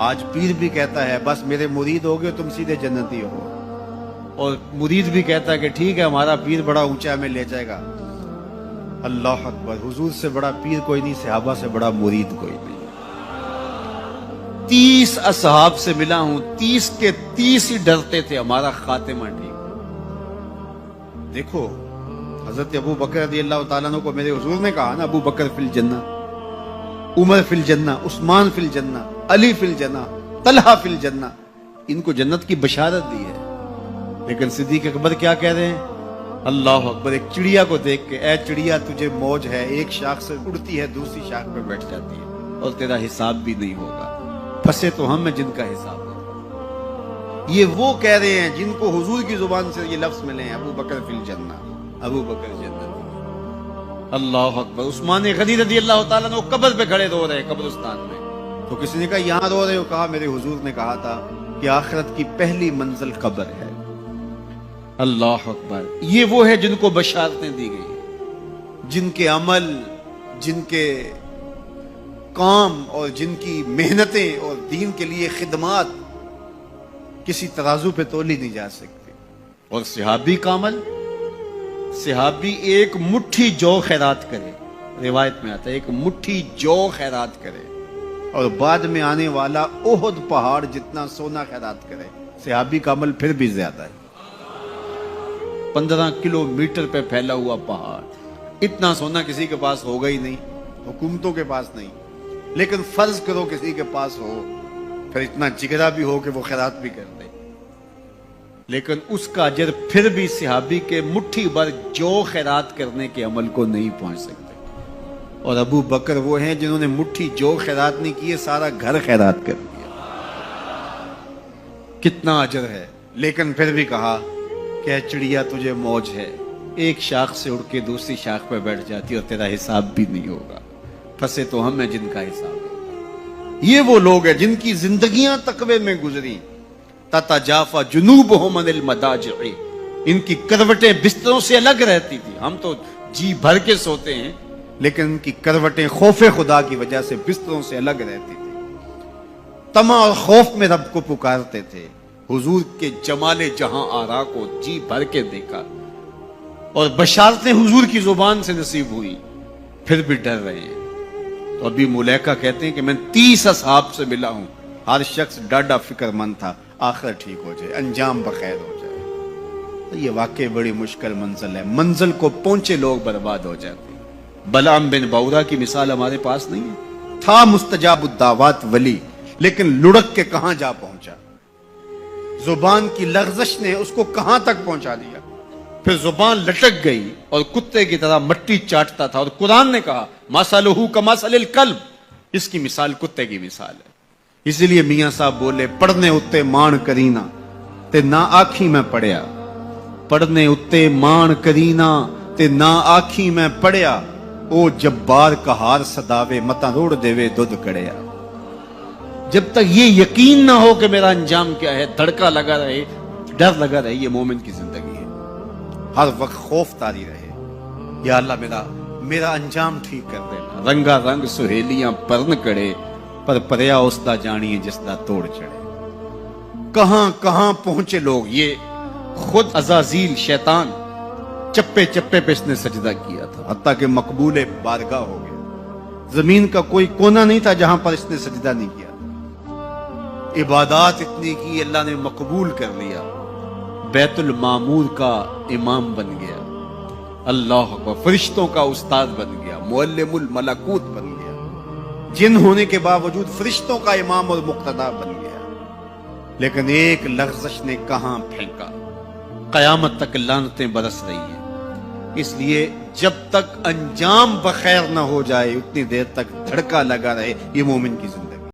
آج پیر بھی کہتا ہے بس میرے مرید ہو گئے تم سیدھے جنتی ہو، اور مرید بھی کہتا ہے کہ ٹھیک ہے ہمارا پیر بڑا اونچا ہمیں لے جائے گا۔ اللہ اکبر، حضور سے بڑا پیر کوئی نہیں، صحابہ سے بڑا مرید کوئی نہیں۔ 30 اصحاب سے ملا ہوں، 30 کے 30 ہی ڈرتے تھے ہمارا خاتمہ ٹھیک۔ دیکھو حضرت ابو بکر رضی اللہ تعالیٰ عنہ کو میرے حضور نے کہا نا، ابو بکر فی الجنہ، عمر فی الجنہ، عثمان فی الجنہ، علی فی الجنہ، طلحہ فی الجنہ، ان کو جنت کی بشارت دی ہے۔ لیکن صدیق اکبر کیا کہہ رہے ہیں؟ اللہ اکبر، ایک چڑیا کو دیکھ کے، اے چڑیا تجھے موج ہے، ایک شاخ سے اڑتی ہے دوسری شاخ پہ بیٹھ جاتی ہے اور تیرا حساب بھی نہیں ہوگا، پھنسے تو ہم ہیں جن کا حساب ہوگا۔ یہ وہ کہہ رہے ہیں جن کو حضور کی زبان سے یہ لفظ ملے ہیں، ابو بکر فی الجنہ، ابو بکر جنت۔ اللہ اکبر، عثمان غنی رضی اللہ تعالیٰ عنہ قبر پہ کھڑے رو رہے قبرستان میں، تو کسی نے کہا یہاں رو رہے ہو؟ کہا میرے حضور نے کہا تھا کہ آخرت کی پہلی منزل قبر ہے۔ اللہ اکبر، یہ وہ ہے جن کو بشارتیں دی گئی، جن کے عمل، جن کے کام اور جن کی محنتیں اور دین کے لیے خدمات کسی ترازو پہ تولی نہیں جا سکتی۔ اور صحابی کا عمل، صحابی ایک مٹھی جو خیرات کرے، روایت میں آتا ہے ایک مٹھی جو خیرات کرے، اور بعد میں آنے والا احد پہاڑ جتنا سونا خیرات کرے، صحابی کا عمل پھر بھی زیادہ ہے۔ 15 کلومیٹر پہ پھیلا ہوا پہاڑ، اتنا سونا کسی کے پاس ہوگا ہی نہیں، حکومتوں کے پاس نہیں، لیکن فرض کرو کسی کے پاس ہو، پھر اتنا جگرا بھی ہو کہ وہ خیرات بھی کر دے، لیکن اس کا اجر پھر بھی صحابی کے مٹھی بھر جو خیرات کرنے کے عمل کو نہیں پہنچ سکتے۔ اور ابو بکر وہ ہیں جنہوں نے مٹھی جو خیرات نہیں کیے، سارا گھر خیرات کر دیا، کتنا اجر ہے۔ لیکن پھر بھی کہا کہ چڑیا تجھے موج ہے، ایک شاخ سے اڑ کے دوسری شاخ پہ بیٹھ جاتی اور تیرا حساب بھی نہیں ہوگا، پھنسے تو ہم ہیں جن کا حساب ہوگا۔ یہ وہ لوگ ہیں جن کی زندگیاں تقوی میں گزری، تتجافا جنوبہم عن المضاجع، ان کی کروٹیں بستروں سے الگ رہتی تھی۔ ہم تو جی بھر کے سوتے ہیں، لیکن ان کی کروٹیں خوف خدا کی وجہ سے بستروں سے الگ رہتی تھی۔ طمع اور خوف میں رب کو پکارتے تھے، حضور کے جمال جہاں آرا کو جی بھر کے دیکھا، اور بشارتیں حضور کی زبان سے نصیب ہوئی، پھر بھی ڈر رہے ہیں۔ تو ابھی ملیکہ کہتے ہیں کہ میں 30 اصحاب سے ملا ہوں، ہر شخص ڈاڈا فکر مند تھا آخر ٹھیک ہو جائے، انجام بخیر ہو جائے۔ تو یہ واقعی بڑی مشکل منزل ہے، منزل کو پہنچے لوگ برباد ہو جاتے ہیں۔ بلعام بن باورا کی مثال ہمارے پاس نہیں ہے، تھا مستجاب الدعوات ولی، لیکن لڑک کے کہاں جا پہنچا، زبان کی لغزش نے اس کو کہاں تک پہنچا دیا، پھر زبان لٹک گئی اور کتے کی طرح مٹی چاٹتا تھا، اور قرآن نے کہا مثلہ کمثل الکلب، اس کی مثال کتے کی مثال ہے۔ اسی لیے میاں صاحب بولے پڑھنے اتے مان کرینا تے نہ آکھی میں پڑھیا، پڑھنے اتے مان کرینا تے نہ آکھی میں پڑھیا، او جبار کہار صداوے متا روڑ دیوے دودھ کڑیا۔ جب تک یہ یقین نہ ہو کہ میرا انجام کیا ہے، دھڑکا لگا رہے، ڈر لگا رہے، یہ مومن کی زندگی ہے۔ ہر وقت خوف طاری رہے، یا اللہ میرا انجام ٹھیک کر دینا۔ رنگا رنگ سہیلیاں پرن کڑے، پر پریا اس دا جانیے جس دا توڑ چڑھے۔ کہاں کہاں پہنچے لوگ، یہ خود عزازیل شیطان چپے چپے پہ اس نے سجدہ کیا تھا، حتیٰ کہ مقبول بارگاہ ہو گیا۔ زمین کا کوئی کونا نہیں تھا جہاں پر اس نے سجدہ نہیں کیا تھا۔ عبادات اتنی کی، اللہ نے مقبول کر لیا، بیت المعمور کا امام بن گیا، اللہ اکبر، فرشتوں کا استاد بن گیا، معلم الملکوت بن گیا، جن ہونے کے باوجود فرشتوں کا امام اور مقتدا بن گیا۔ لیکن ایک لغزش نے کہاں پھینکا، قیامت تک لعنتیں برس رہی ہیں۔ اس لیے جب تک انجام بخیر نہ ہو جائے اتنی دیر تک دھڑکا لگا رہے، یہ مومن کی زندگی۔